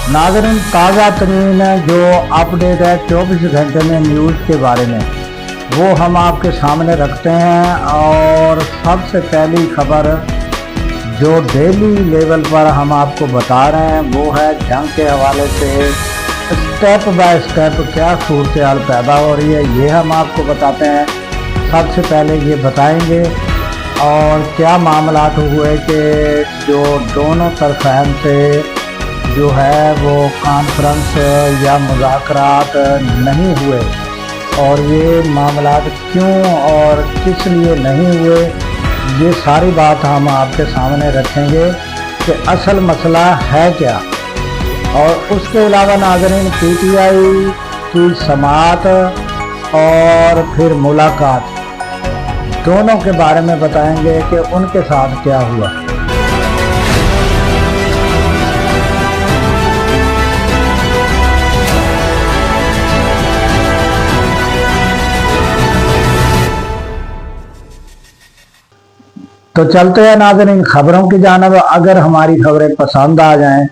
नाज़रीन, ताज़ा तरीन जो अपडेट है 24 घंटे में न्यूज़ के बारे में वो हम आपके सामने रखते हैं। और सबसे पहली खबर जो डेली लेवल पर हम आपको बता रहे हैं वो है जंग के हवाले से स्टेप बाय स्टेप क्या सूरत हाल पैदा हो रही है, ये हम आपको बताते हैं। सबसे पहले ये बताएंगे और क्या मामलात हुए कि जो दोनों तरफ़ैन से जो है वो कॉन्फ्रेंस या मुज़ाकरात नहीं हुए और ये मामलात क्यों और किस लिए नहीं हुए, ये सारी बात हम आपके सामने रखेंगे कि असल मसला है क्या। और उसके अलावा नाज़रीन, PTI की समाअत और फिर मुलाकात दोनों के बारे में बताएंगे कि उनके साथ क्या हुआ। तो चलते हैं नाज़रीन खबरों की जानिब। अगर हमारी खबरें पसंद आ जाएं,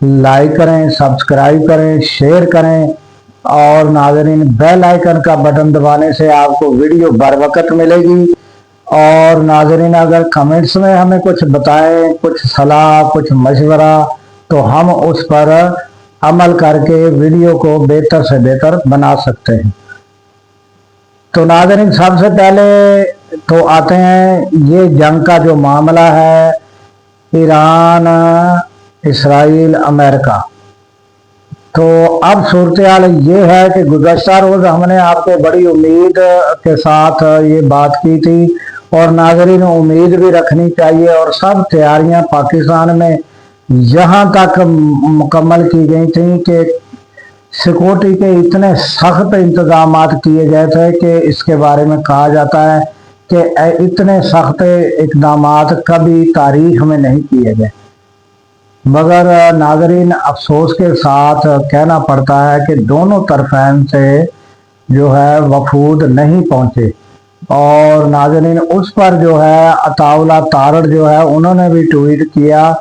लाइक करें, सब्सक्राइब करें, शेयर करें और नाज़रीन बेल आइकन का बटन दबाने से आपको वीडियो बर वक्त मिलेगी। और नाज़रीन अगर कमेंट्स में हमें कुछ बताएं, कुछ सलाह, कुछ मशवरा, तो हम उस पर अमल करके वीडियो को बेहतर से बेहतर बना सकते हैं। तो नाज़रीन सबसे पहले तो आते हैं ये जंग का जो मामला है, ईरान, इसराइल, अमेरिका। तो अब सूरत हाल ये है कि गुज़श्ता रोज़ हमने आपको बड़ी उम्मीद के साथ ये बात की थी और नाज़रीन उम्मीद भी रखनी चाहिए और सब तैयारियां पाकिस्तान में यहाँ तक मुकम्मल की गई थी कि सिक्योरिटी के इतने सख्त इंतजाम किए गए थे कि इसके बारे में कहा जाता है कि इतने सख्त इकदाम कभी तारीख में नहीं किए गए। मगर नाज़रीन अफसोस के साथ कहना पड़ता है कि दोनों तरफ़ैन से जो है वफूद नहीं पहुँचे। और नाज़रीन उस पर जो है अताउल्ला तारड़ जो है उन्होंने भी ट्वीट किया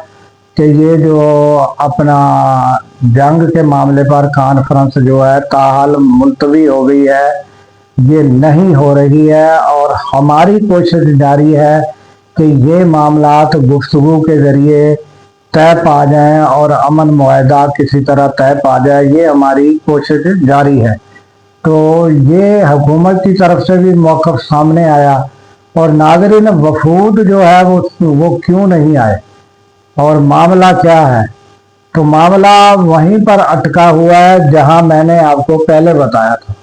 कि ये जो अपना जंग के मामले पर कॉन्फ्रेंस जो है ताहाल मुलतवी हो गई है, ये नहीं हो रही है और हमारी कोशिश जारी है कि ये मामलात गुफ्तगू के ज़रिए तय पा जाएं और अमन मुआहदा किसी तरह तय पा जाए, ये हमारी कोशिश जारी है। तो ये हुकूमत की तरफ से भी मौक़िफ़ सामने आया। और नाज़रीन वफूद जो है वो क्यों नहीं आए और मामला क्या है, तो मामला वहीं पर अटका हुआ है जहां मैंने आपको पहले बताया था।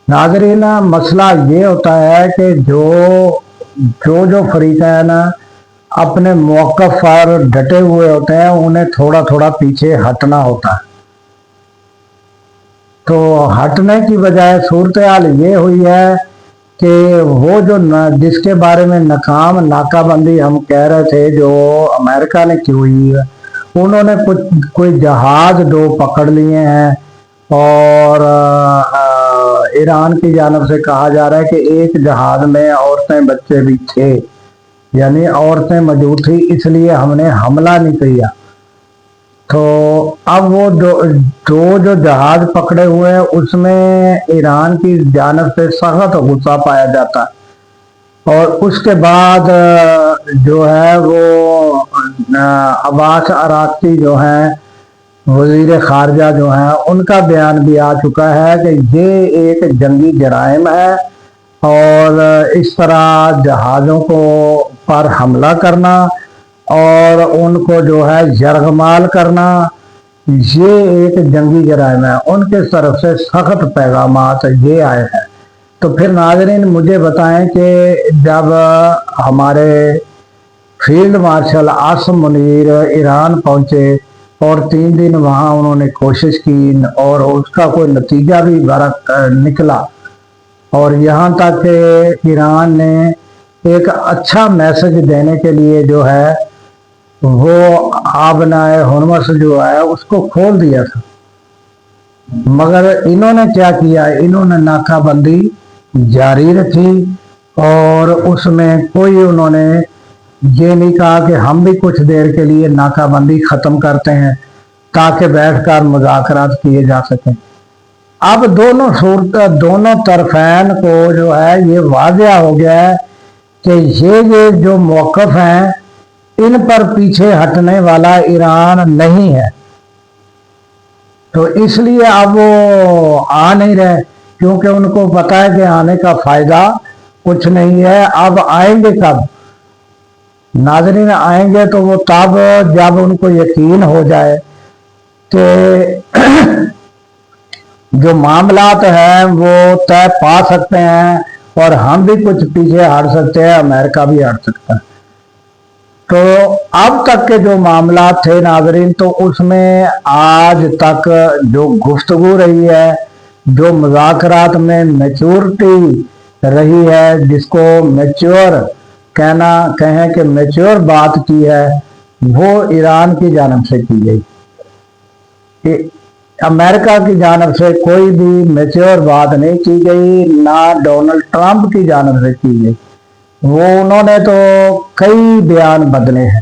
नाज़रीन मसला ये होता है कि जो फरीक़ैन अपने मौक़िफ़ पर डटे हुए होते हैं उन्हें थोड़ा थोड़ा पीछे हटना होता है। तो हटने की बजाय सूरत हाल ये हुई है कि वो जो जिसके बारे में नाकाम नाकाबंदी हम कह रहे थे जो अमेरिका ने की हुई है, उन्होंने कोई जहाज़ दो पकड़ लिए हैं और ईरान की जानब से कहा जा रहा है कि एक जहाज़ में औरतें बच्चे भी थे, यानी औरतें मौजूद थी, इसलिए हमने हमला नहीं किया। तो अब वो जो जहाज पकड़े हुए हैं उसमें ईरान की जानब से सख्त गुस्सा पाया जाता है। और उसके बाद जो है वो अब्बास अराक़ची जो हैं वज़ीर ख़ारजा जो हैं उनका बयान भी आ चुका है कि ये एक जंगी जराइम है और इस तरह जहाज़ों को पर हमला करना और उनको जो है यरगमाल करना, ये एक जंगी जराइम है। उनके तरफ से सख्त पैगामात ये आए हैं। तो फिर नाज़रीन मुझे बताएं कि जब हमारे field marshal Asim Munir Iran पहुंचे और 3 दिन वहां उन्होंने कोशिश की और उसका कोई नतीजा भी निकला और यहाँ तक कि ईरान ने एक अच्छा मैसेज देने के लिए जो है वो आबनाए हुर्मुज़ जो है उसको खोल दिया था। मगर इन्होंने क्या किया, इन्होंने नाकाबंदी जारी रखी और उसमें कोई उन्होंने ये नहीं कहा कि हम भी कुछ देर के लिए नाकाबंदी ख़त्म करते हैं। ताकि बैठकर मुज़ाकरात किए जा सकें। अब दोनों तरफैन को जो है ये वाज़िया हो गया है कि ये जो मौक़िफ़ हैं इन पर पीछे हटने वाला ईरान नहीं है। तो इसलिए अब वो आ नहीं रहे, क्योंकि उनको पता है कि आने का फ़ायदा कुछ नहीं है। अब आएंगे कब? नाज़रीन, आएंगे तो वो तब जब उनको यकीन हो जाए कि जो मामलात हैं वो तय पा सकते हैं और हम भी कुछ पीछे हट सकते हैं, अमेरिका भी हट सकता है। तो अब तक के जो मामलात थे नाज़रीन, तो उसमें आज तक जो गुफ्तगू रही है, जो मुज़ाकरात में मैच्योरिटी रही है, जिसको मैच्योर कहें कि मैच्योर बात की है, वो ईरान की जानिब से की गई। अमेरिका की जानिब से कोई भी मैच्योर बात नहीं की गई, ना डोनाल्ड ट्रंप की जानिब से की गई। वो उन्होंने तो कई बयान बदले हैं।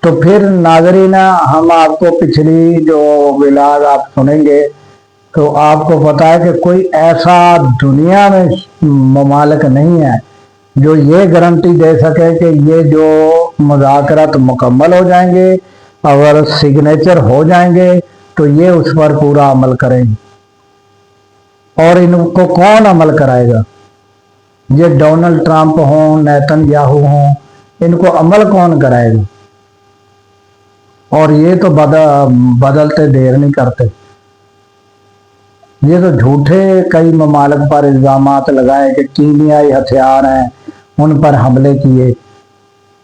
तो फिर नाज़रीन, हम आपको पिछली जो विलाग आप सुनेंगे तो आपको पता है कि कोई ऐसा दुनिया में ममालिक नहीं है जो ये गारंटी दे सके कि ये जो मुज़ाकरात मुकम्मल हो जाएंगे, अगर सिग्नेचर हो जाएंगे तो ये उस पर पूरा अमल करेंगे। और इनको कौन अमल कराएगा? ये डोनाल्ड ट्रंप हों, नेतन्याहू हों, इनको अमल कौन कराएगा? और ये तो बदलते देर नहीं करते। ये तो झूठे कई ममालिक पर इल्ज़ामात लगाए कि कीमियाई हथियार हैं, उन पर हमले किए।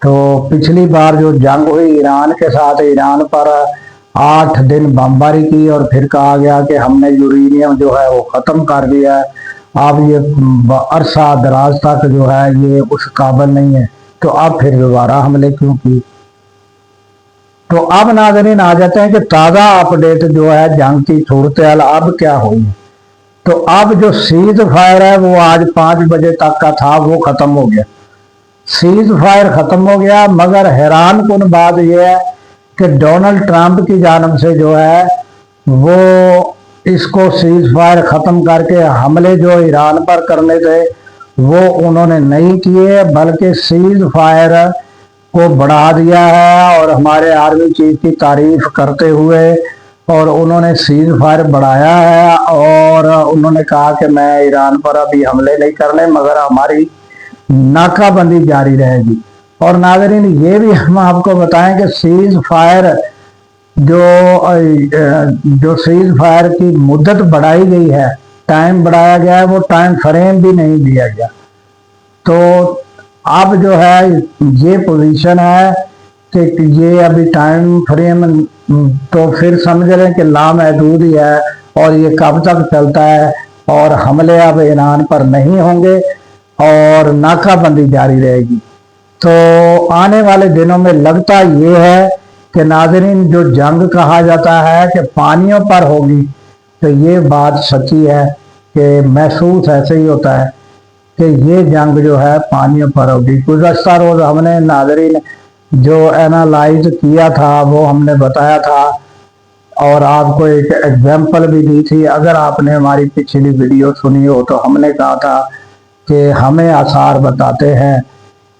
तो पिछली बार जो जंग हुई ईरान के साथ, ईरान पर 8 दिन बमबारी की और फिर कहा गया कि हमने यूरेनियम जो है वो ख़त्म कर दिया है, अब ये अरसा दराज तक जो है ये उस काबिल नहीं है। तो अब फिर दोबारा हमले क्यों किए? तो अब नाज़रीन आ जाते हैं कि ताज़ा अपडेट जो है जंग की सूरत हाल अब क्या हुई है। तो अब जो सीज फायर है वो आज 5 बजे तक का था, वो ख़त्म हो गया। सीज फायर ख़त्म हो गया, मगर हैरान कुन बात यह है कि डोनाल्ड ट्रंप की जानिब से जो है वो इसको सीज फायर ख़त्म करके हमले जो ईरान पर करने थे वो उन्होंने नहीं किए, बल्कि सीज फायर को बढ़ा दिया है। और हमारे आर्मी चीफ की तारीफ करते हुए और उन्होंने सीज फायर बढ़ाया है और उन्होंने कहा कि मैं ईरान पर अभी हमले नहीं करने, मगर हमारी नाकाबंदी जारी रहेगी। और नाज़रीन, ये भी हम आपको बताएं कि सीज फायर जो सीज फायर की मुद्दत बढ़ाई गई है, टाइम बढ़ाया गया है, वो टाइम फ्रेम भी नहीं दिया गया। तो अब जो है ये पोजीशन है कि ये अभी टाइम फ्रेम तो फिर समझ रहे हैं कि लामहदूद ही है और ये कब तक चलता है। और हमले अब ईरान पर नहीं होंगे और नाकाबंदी जारी रहेगी। तो आने वाले दिनों में लगता ये है कि नाज़रीन, जो जंग कहा जाता है कि पानियों पर होगी, तो ये बात सच्ची है कि महसूस ऐसे ही होता है कि ये जंग जो है पानियों पर होगी। गुज़श्ता रोज़ हमने नाज़रीन जो एनालाइज किया था वो हमने बताया था और आपको एक एग्जाम्पल भी दी थी। अगर आपने हमारी पिछली वीडियो सुनी हो तो हमने कहा था कि हमें आसार बताते हैं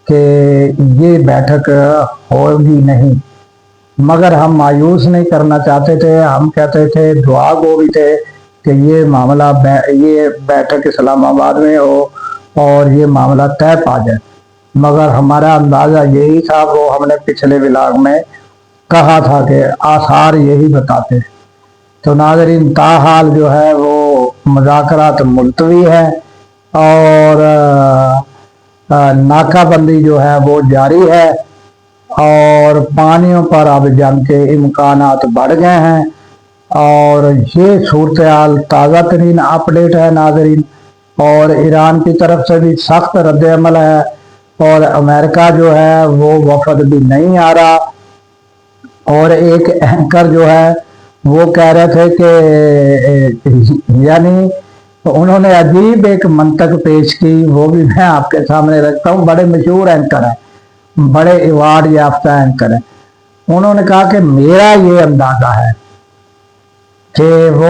कि ये बैठक होगी नहीं, मगर हम मायूस नहीं करना चाहते थे। हम कहते थे, दुआ गो भी थे कि ये मामला ये बैठक इस्लामाबाद में हो और ये मामला तय पा जाए, मगर हमारा अंदाज़ा यही था, वो हमने पिछले व्लॉग में कहा था कि आसार यही बताते। तो नाज़रीन, ताहाल जो है वो मुज़ाकरात मुलतवी है और नाकाबंदी जो है वो जारी है और पानियों पर अब जंग के इम्कानात बढ़ गए हैं। और ये सूरत हाल ताज़ा तरीन अपडेट है नाज़रीन। और ईरान की तरफ से भी सख्त रद्द अमल है और अमेरिका जो है वो वफद भी नहीं आ रहा। और एक एंकर जो है वो कह रहे थे कि यानी उन्होंने अजीब एक मंतक पेश की, वो भी मैं आपके सामने रखता हूँ। बड़े मशहूर एंकर हैं, बड़े अवार्ड याफ्ता एंकर हैं। उन्होंने कहा कि मेरा ये अंदाजा है कि वो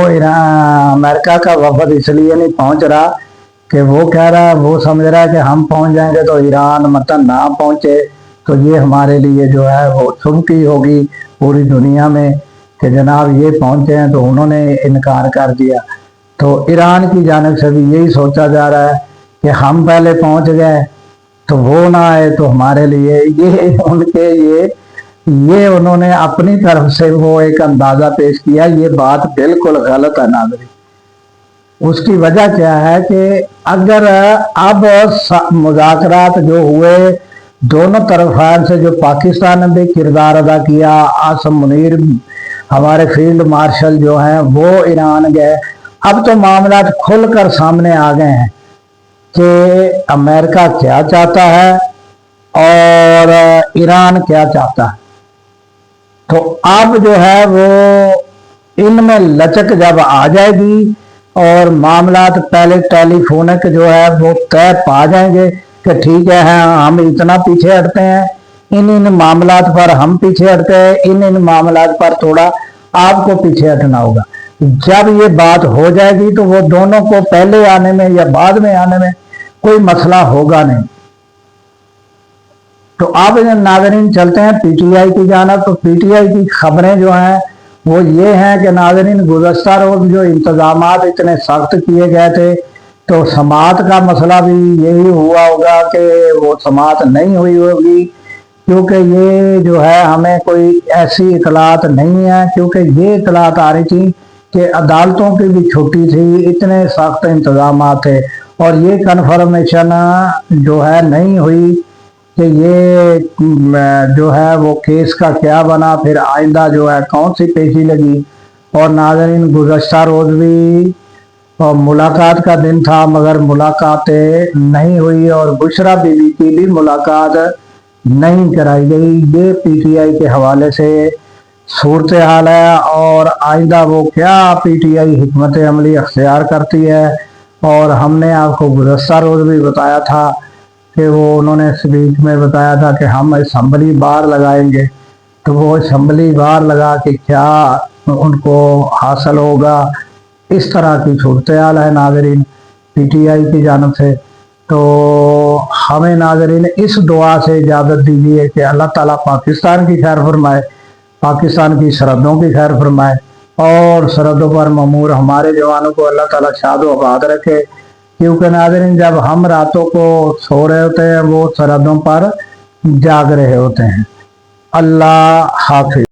अमेरिका का वफद इसलिए नहीं पहुंच रहा कि वो कह रहा है, वो समझ रहा है कि हम पहुंच जाएंगे तो ईरान मतलब ना पहुंचे तो ये हमारे लिए जो है वो चुमकी होगी पूरी दुनिया में कि जनाब ये पहुंचे हैं, तो उन्होंने इनकार कर दिया। तो ईरान की जानिब से भी यही सोचा जा रहा है कि हम पहले पहुंच गए तो वो ना आए तो हमारे लिए ये उनके ये उन्होंने अपनी तरफ से वो एक अंदाजा पेश किया। ये बात बिल्कुल गलत है नाज़रीन। उसकी वजह क्या है कि अगर अब मुज़ाकरात जो हुए दोनों तरफ से, जो पाकिस्तान ने भी किरदार अदा किया, आसम मुनीर हमारे फील्ड मार्शल जो हैं वो ईरान गए, अब तो मामला खुलकर सामने आ गए हैं कि अमेरिका क्या चाहता है और ईरान क्या चाहता है। तो अब जो है वो इनमें लचक जब आ जाएगी और मामला पहले टेलीफोनिक जो है वो तय पा जाएंगे कि ठीक है हम इतना पीछे हटते हैं, इन मामलात पर हम पीछे हटते हैं, इन मामलात पर थोड़ा आपको पीछे हटना होगा। जब ये बात हो जाएगी तो वो दोनों को पहले आने में या बाद में आने में कोई मसला होगा नहीं। तो अब नाज़रीन चलते हैं पीटीआई की जानिब। तो पीटीआई की खबरें जो हैं वो ये हैं कि नाज़रीन गुज़श्ता रोज़ जो इंतज़ामात इतने सख्त किए गए थे तो समाअत का मसला भी यही हुआ होगा कि वो समाअत नहीं हुई होगी, क्योंकि ये जो है हमें कोई ऐसी इतलात नहीं है, क्योंकि ये इतलात आ रही थी कि अदालतों की भी छुट्टी थी, इतने सख्त इंतज़ामात थे और ये कन्फर्मेशन जो है नहीं हुई कि ये जो है वो केस का क्या बना, फिर आइंदा जो है कौन सी पेशी लगी। और नाज़रीन गुज़श्ता रोज़ भी और मुलाकात का दिन था मगर मुलाकातें नहीं हुई और बुशरा बीबी की भी मुलाकात नहीं कराई गई। ये पीटीआई के हवाले से सूरत हाल है और आइंदा वो क्या पीटीआई हिकमत अमली अख्तियार करती है। और हमने आपको गुज़श्ता रोज़ भी बताया था कि वो उन्होंने स्पीच में बताया था कि हम असम्बली बार लगाएंगे, तो वो असम्बली बार लगा के क्या उनको हासिल होगा, इस तरह की सूरत हाल है नाज़रीन पीटीआई की जानिब से। तो हमें नाज़रीन इस दुआ से इजाज़त दीजिए कि अल्लाह ताला पाकिस्तान की खैर फरमाए, पाकिस्तान की सरहदों की खैर फरमाए और सरहदों पर ममूर हमारे जवानों को अल्लाह ताला शाद आबाद रखे। क्योंकि नाज़रीन जब हम रातों को सो रहे होते हैं वो सरहदों पर जाग रहे होते हैं। अल्लाह हाफिज़।